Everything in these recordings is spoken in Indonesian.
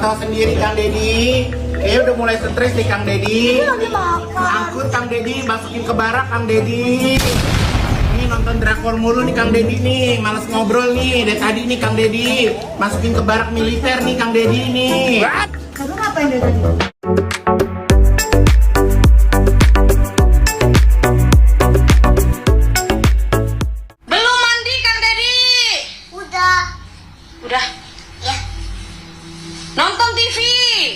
tahu sendiri Kang Dedi. Kayaknya udah mulai stres nih Kang Dedi. Lagi makan. Angkut Kang Dedi, masukin ke barak Kang Dedi. Ini nonton drakor mulu nih Kang Dedi nih, males ngobrol nih. Dari tadi nih Kang Dedi, masukin ke barak militer nih Kang Dedi nih. Kamu ngapain dari tadi? Belum mandi Kang Dedi? Udah. Udah. Ya. Nonton TV?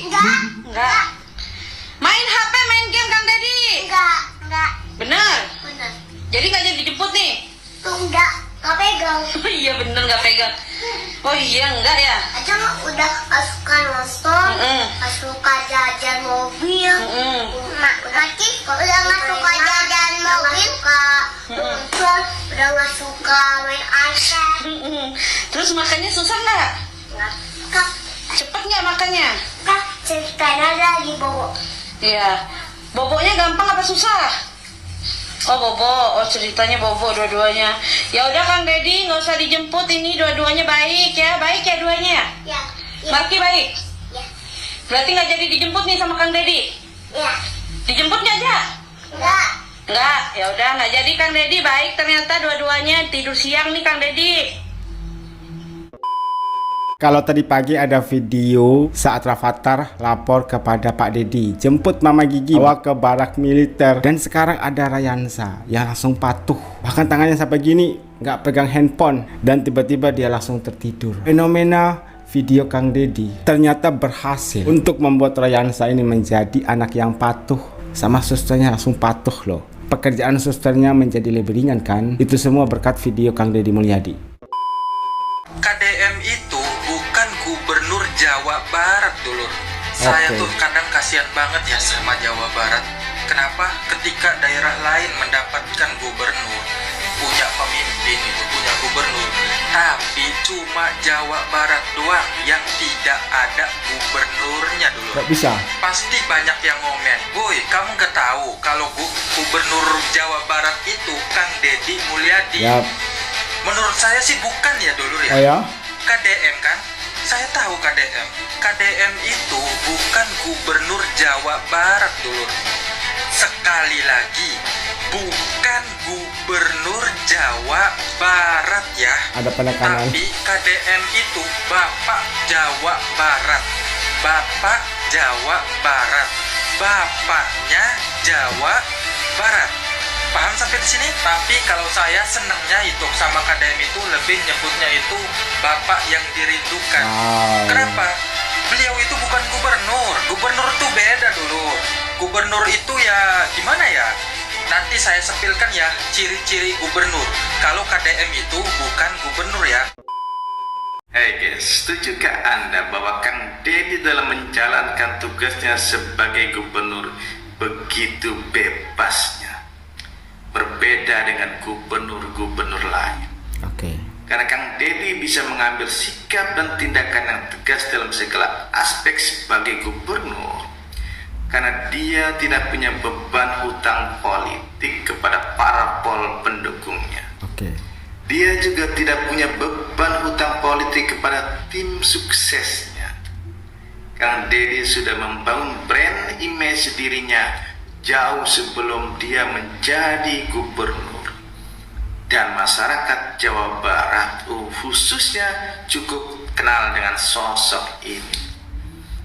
Enggak. Main HP, main game Kang Dedi? Enggak. Bener? Bener. Jadi nggak jadi dijemput nih? Enggak pegang. Oh iya bener nggak pegang. Oh iya enggak ya? Acang udah gak suka nonton, gak suka jajan mobil. Nanti udah gak suka jajan mobil, nonton, udah gak suka main iPad. Terus makannya susah nggak? Nggak suka. Cepet nggak makannya? Kak, ceritain aja di bawah. Iya. Boboknya gampang apa susah? Oh bobo, oh ceritanya bobo dua-duanya. Ya udah Kang Dedi, nggak usah dijemput, ini dua-duanya baik ya duanya. Ya. Marki baik. Ya. Berarti nggak jadi dijemput nih sama Kang Dedi. Ya. Dijemput nggak aja? Enggak. Enggak, ya udah nggak jadi Kang Dedi, baik ternyata dua-duanya tidur siang nih Kang Dedi. Kalau tadi pagi ada video saat Rafathar lapor kepada Pak Dedi, jemput Mama Gigi bawa ke barak militer. Dan sekarang ada Rayansa yang langsung patuh, bahkan tangannya sampai gini, nggak pegang handphone. Dan tiba-tiba dia langsung tertidur. Fenomena video Kang Dedi ternyata berhasil untuk membuat Rayansa ini menjadi anak yang patuh. Sama susternya langsung patuh loh. Pekerjaan susternya menjadi lebih ringan kan. Itu semua berkat video Kang Dedi Mulyadi. KDM itu bukan gubernur Jawa Barat dulu. Saya tuh kadang kasihan banget ya sama Jawa Barat. Kenapa ketika daerah lain mendapatkan gubernur, punya pemimpin itu, punya gubernur, tapi cuma Jawa Barat doang yang tidak ada gubernurnya dulu. Gak bisa. Pasti banyak yang ngomen, boy kamu gak tahu kalau gubernur Jawa Barat itu Kang Dedi Mulyadi. Yap. Menurut saya sih bukan ya dulu ya. Oh ya? KDM kan? Saya tahu KDM. KDM itu bukan gubernur Jawa Barat dulu. Sekali lagi, bukan gubernur Jawa Barat ya. Ada penekanan. Tapi KDM itu Bapak Jawa Barat. Bapak Jawa Barat. Bapaknya Jawa Barat. Paham sampai di sini? Tapi kalau saya senangnya itu sama KDM itu lebih nyebutnya itu Bapak yang dirindukan. Kenapa? Beliau itu bukan gubernur. Gubernur itu beda dulu. Gubernur itu ya gimana ya? Nanti saya sepilkan ya ciri-ciri gubernur. Kalau KDM itu bukan gubernur ya. Hey guys, setujukah Anda bahwa Kang Dedi dalam menjalankan tugasnya sebagai gubernur begitu bebasnya? Berbeda dengan gubernur-gubernur lain. Oke. Karena Kang Dedi bisa mengambil sikap dan tindakan yang tegas dalam segala aspek sebagai gubernur. Karena dia tidak punya beban hutang politik kepada para pendukungnya. Oke. Dia juga tidak punya beban hutang politik kepada tim suksesnya. Kang Dedi sudah membangun brand image dirinya jauh sebelum dia menjadi gubernur. Dan masyarakat Jawa Barat khususnya cukup kenal dengan sosok ini.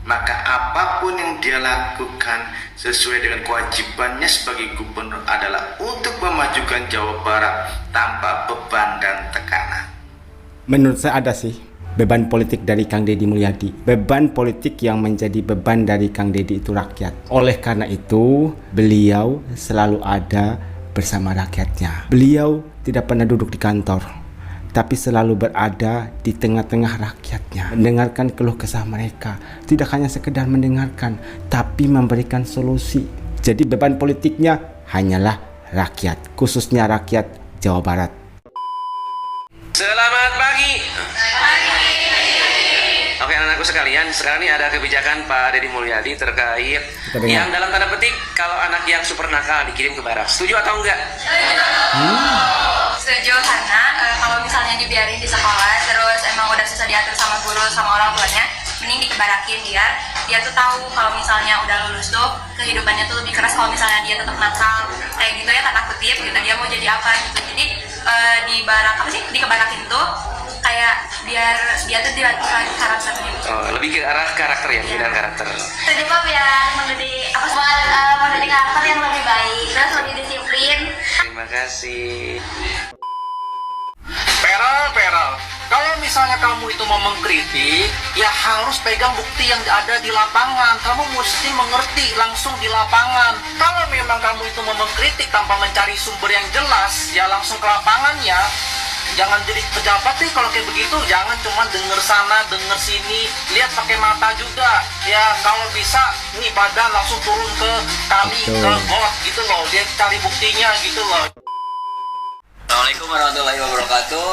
Maka apapun yang dia lakukan sesuai dengan kewajibannya sebagai gubernur adalah untuk memajukan Jawa Barat tanpa beban dan tekanan. Menurut saya ada sih beban politik dari Kang Dedi Mulyadi. Beban politik yang menjadi beban dari Kang Dedi itu rakyat. Oleh karena itu, beliau selalu ada bersama rakyatnya. Beliau tidak pernah duduk di kantor, tapi selalu berada di tengah-tengah rakyatnya. Mendengarkan keluh kesah mereka. Tidak hanya sekedar mendengarkan, tapi memberikan solusi. Jadi beban politiknya hanyalah rakyat, khususnya rakyat Jawa Barat. Selamat pagi. Oke anak-anakku sekalian, sekarang ini ada kebijakan Pak Dedi Mulyadi terkait yang dalam tanda petik kalau anak yang super nakal dikirim ke barak. Setuju atau enggak? Setuju karena kalau misalnya dibiarin di sekolah terus emang udah susah diatur sama guru sama orang tuanya, mending dikebarakin biar dia tuh tahu kalau misalnya udah lulus tuh kehidupannya tuh lebih keras. Kalau misalnya dia tetap nakal kayak gitu ya, tanda kutip gitu, dia mau jadi apa gitu. Jadi dikebarakin tuh kayak biar dia tuh dilatih karakternya. Lebih ke arah karakter ya, pilihan karakter. Jadi mah biar mendidik karakter yang lebih baik, terus lebih disiplin. Terima kasih. Peral, kalau misalnya kamu itu mau mengkritik, ya harus pegang bukti yang ada di lapangan. Kamu mesti mengerti langsung di lapangan. Kalau memang kamu itu mau mengkritik tanpa mencari sumber yang jelas, ya langsung ke lapangannya. Jangan jadi pejabat nih kalau kayak begitu. Jangan cuma denger sana, denger sini, lihat pakai mata juga. Ya kalau bisa, nih badan langsung turun ke kali, ke got gitu loh. Dia cari buktinya gitu loh. Assalamualaikum warahmatullahi wabarakatuh.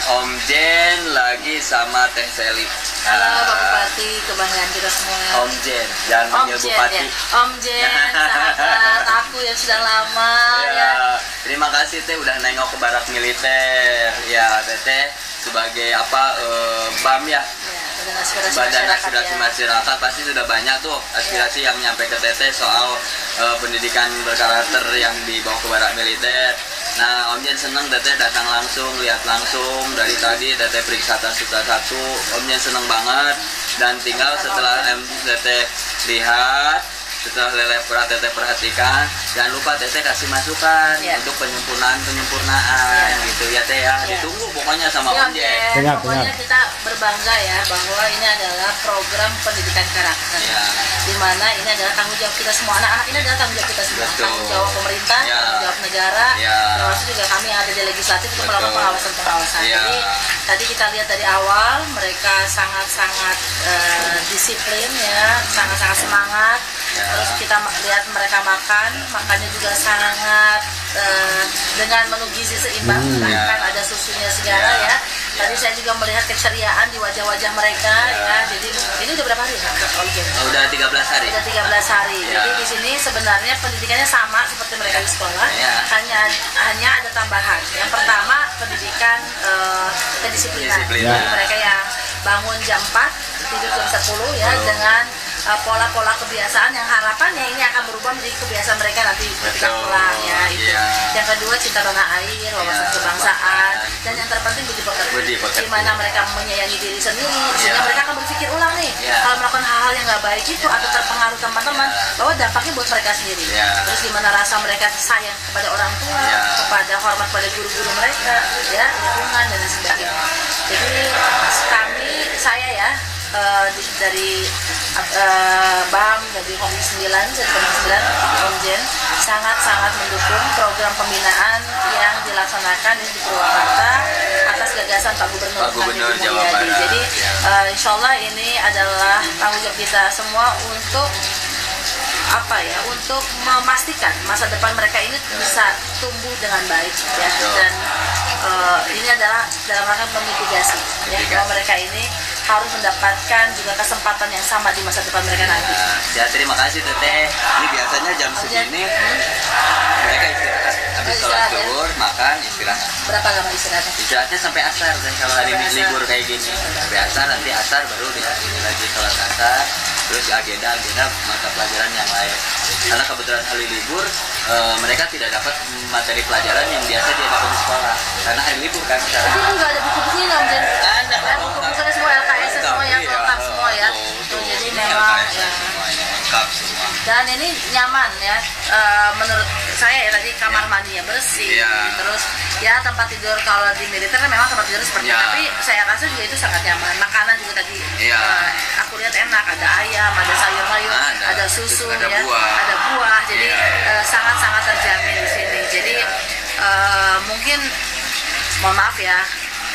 Om Jen lagi sama Teh Seli. Halo Pak Bupati, kebanggaan kita semua. Om Jen, jangan panggil Bupati. Ya. Om Jen, sahabat aku yang sudah lama ya. Terima kasih Teh udah nengok ke barak militer. Ya Teh sebagai BAM ya. Badan Aspirasi Masyarakat pasti sudah banyak tuh aspirasi yang nyampe ke Teteh soal pendidikan berkarakter yang dibawa ke barak militer. Nah, Om Jen seneng Teteh datang langsung, lihat langsung dari tadi Teteh periksa satu-satu. Om Jen seneng banget dan tinggal setelah Teteh lihat, setelah Teteh perhatikan, jangan lupa Teteh kasih masukan untuk penyempurnaan gitu ya Teh ya. Ditunggu pokoknya sama Om Jen. Pokoknya kita berbangga ya bahwa ini adalah program pendidikan karakter, di mana ini adalah tanggung jawab kita semua. Anak-anak ini adalah tanggung jawab kita semua. Tanggung jawab pemerintah, tanggung jawab negara, termasuk juga kami yang ada di legislatif untuk melakukan pengawasan. Jadi tadi kita lihat dari awal mereka sangat-sangat disiplin ya, sangat-sangat semangat. Terus kita lihat mereka makannya juga sangat dengan menu gizi seimbang, bahkan ada susunya segala ya. Tadi saya juga melihat keceriaan di wajah-wajah mereka ya. Jadi ini udah berapa hari? Udah 13 hari. Udah 13 hari. Jadi di sini sebenarnya pendidikannya sama seperti mereka di sekolah, hanya ada tambahan. Yang pertama pendidikan kedisiplinan. Jadi mereka yang bangun jam 4, tidur jam 10 ya, dengan pola-pola kebiasaan yang harapannya ini akan berubah menjadi kebiasaan mereka nanti ketika pulang ya itu. Yang kedua cinta tanah air, wawasan kebangsaan, dan yang terpenting budi pekerti, di mana mereka menyayangi diri sendiri sehingga mereka akan berpikir ulang nih kalau melakukan hal-hal yang nggak baik itu atau terpengaruh teman-teman bahwa dampaknya buat mereka sendiri. Terus gimana rasa mereka sayang kepada orang tua, kepada hormat pada guru-guru mereka ya, lingkungan dan sebagainya. Jadi saya ya dari BAM, dari Komisi 9, Om Jen sangat-sangat mendukung program pembinaan yang dilaksanakan di Purwakarta atas gagasan Pak Gubernur Jawa Barat. Jadi insya Allah ini adalah tanggung jawab kita semua untuk untuk memastikan masa depan mereka ini bisa tumbuh dengan baik ya. Dan ini adalah dalam rangka memitigasi ya, bahwa mereka ini harus mendapatkan juga kesempatan yang sama di masa depan mereka nanti. Ya terima kasih Teteh. Ini biasanya jam segini mereka istirahat. Habis sholat zuhur, makan, istirahat. Berapa lama istirahatnya? Istirahatnya sampai asar. Dan kalau hari ini libur kayak gini, sampai asar, nanti asar baru ini lagi sholat asar. Terus agenda mata pelajaran yang lain. Karena kebetulan hari libur, mereka tidak dapat materi pelajaran yang biasa dia dapat di sekolah. Karena hari libur kan sekarang. Itu juga ada buku-bukunya Om Jen? Ada. Buku-bukunya semua LKS semua ya, lengkap semua ya. Jadi memang lengkap semua. Dan ini nyaman ya, menurut saya ya, tadi kamar mandinya bersih, terus ya tempat tidur kalau di militer memang tempat tidur seperti itu, tapi saya rasa juga itu sangat nyaman. Makanan juga tadi aku lihat enak, ada ayam, ada sayur-mayur, ada susu ada ya, buah. ada buah, jadi sangat-sangat terjamin di sini. Jadi mungkin mohon maaf ya,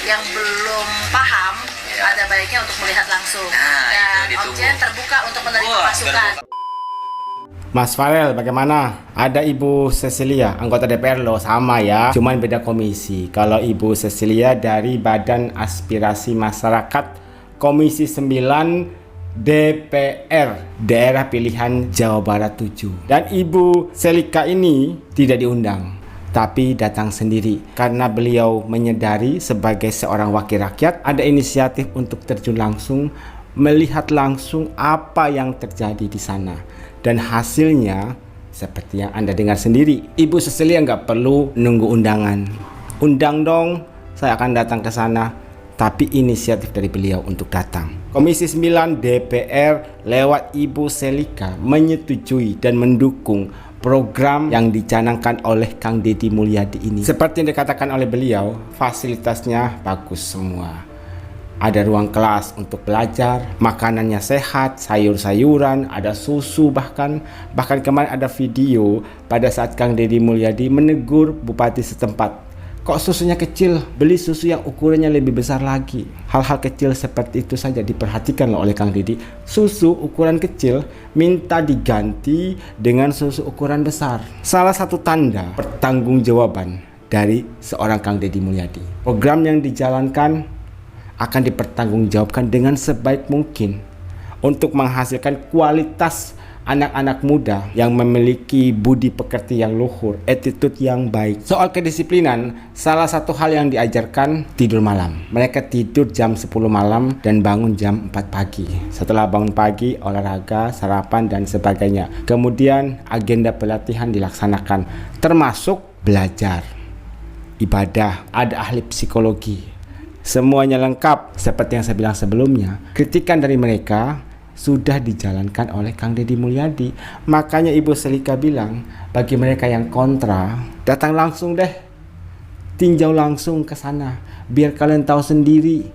yang belum paham ada baiknya untuk melihat langsung. Dan Om Jen terbuka untuk menerima masukan. Mas Farel, bagaimana? Ada Ibu Cecilia, anggota DPR loh, sama ya, cuman beda komisi. Kalau Ibu Cecilia dari Badan Aspirasi Masyarakat Komisi 9 DPR Daerah Pilihan Jawa Barat 7. Dan Ibu Selika ini tidak diundang, tapi datang sendiri karena beliau menyadari sebagai seorang wakil rakyat ada inisiatif untuk terjun langsung melihat langsung apa yang terjadi di sana. Dan hasilnya seperti yang Anda dengar sendiri. Ibu Cecilia nggak perlu nunggu undangan. Undang dong, saya akan datang ke sana. Tapi inisiatif dari beliau untuk datang. Komisi 9 DPR lewat Ibu Selika menyetujui dan mendukung program yang dicanangkan oleh Kang Deddy Mulyadi ini. Seperti yang dikatakan oleh beliau, fasilitasnya bagus semua. Ada ruang kelas untuk belajar, makanannya sehat, sayur-sayuran, ada susu bahkan kemarin ada video pada saat Kang Deddy Mulyadi menegur bupati setempat. Kok susunya kecil? Beli susu yang ukurannya lebih besar lagi. Hal-hal kecil seperti itu saja diperhatikan loh oleh Kang Deddy. Susu ukuran kecil minta diganti dengan susu ukuran besar. Salah satu tanda pertanggungjawaban dari seorang Kang Deddy Mulyadi. Program yang dijalankan akan dipertanggungjawabkan dengan sebaik mungkin untuk menghasilkan kualitas anak-anak muda yang memiliki budi pekerti yang luhur, attitude yang baik. Soal kedisiplinan, salah satu hal yang diajarkan tidur malam. Mereka tidur jam 10 malam dan bangun jam 4 pagi. Setelah bangun pagi, olahraga, sarapan, dan sebagainya. Kemudian agenda pelatihan dilaksanakan, termasuk belajar, ibadah, ada ahli psikologi. Semuanya lengkap seperti yang saya bilang sebelumnya. Kritikan dari mereka sudah dijalankan oleh Kang Deddy Mulyadi. Makanya Ibu Selika bilang, bagi mereka yang kontra, datang langsung deh, tinjau langsung ke sana, biar kalian tahu sendiri.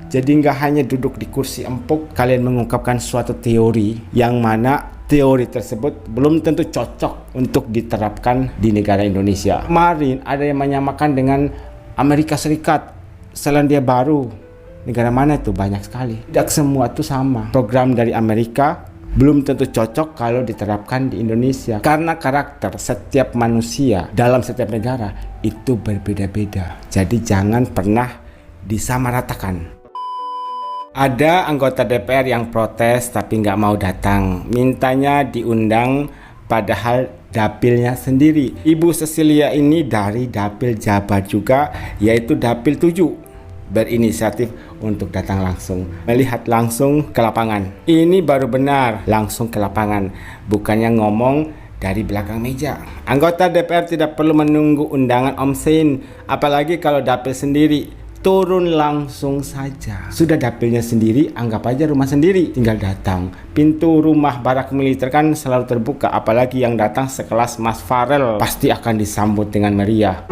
Jadi nggak hanya duduk di kursi empuk, kalian mengungkapkan suatu teori yang mana teori tersebut belum tentu cocok untuk diterapkan di negara Indonesia. Kemarin ada yang menyamakan dengan Amerika Serikat, Selandia Baru. Negara mana itu? Banyak sekali. Tidak semua itu sama. Program dari Amerika belum tentu cocok kalau diterapkan di Indonesia. Karena karakter setiap manusia dalam setiap negara itu berbeda-beda. Jadi jangan pernah disamaratakan. Ada anggota DPR yang protes tapi nggak mau datang. Mintanya diundang padahal dapilnya sendiri. Ibu Cecilia ini dari dapil Jabar juga, yaitu dapil 7. Berinisiatif untuk datang langsung, melihat langsung ke lapangan. Ini baru benar, langsung ke lapangan, bukannya ngomong dari belakang meja. Anggota DPR tidak perlu menunggu undangan Om Sein, apalagi kalau dapil sendiri. Turun langsung saja. Sudah dapilnya sendiri, anggap aja rumah sendiri, tinggal datang. Pintu rumah barak militer kan selalu terbuka, apalagi yang datang sekelas Mas Farel pasti akan disambut dengan meriah.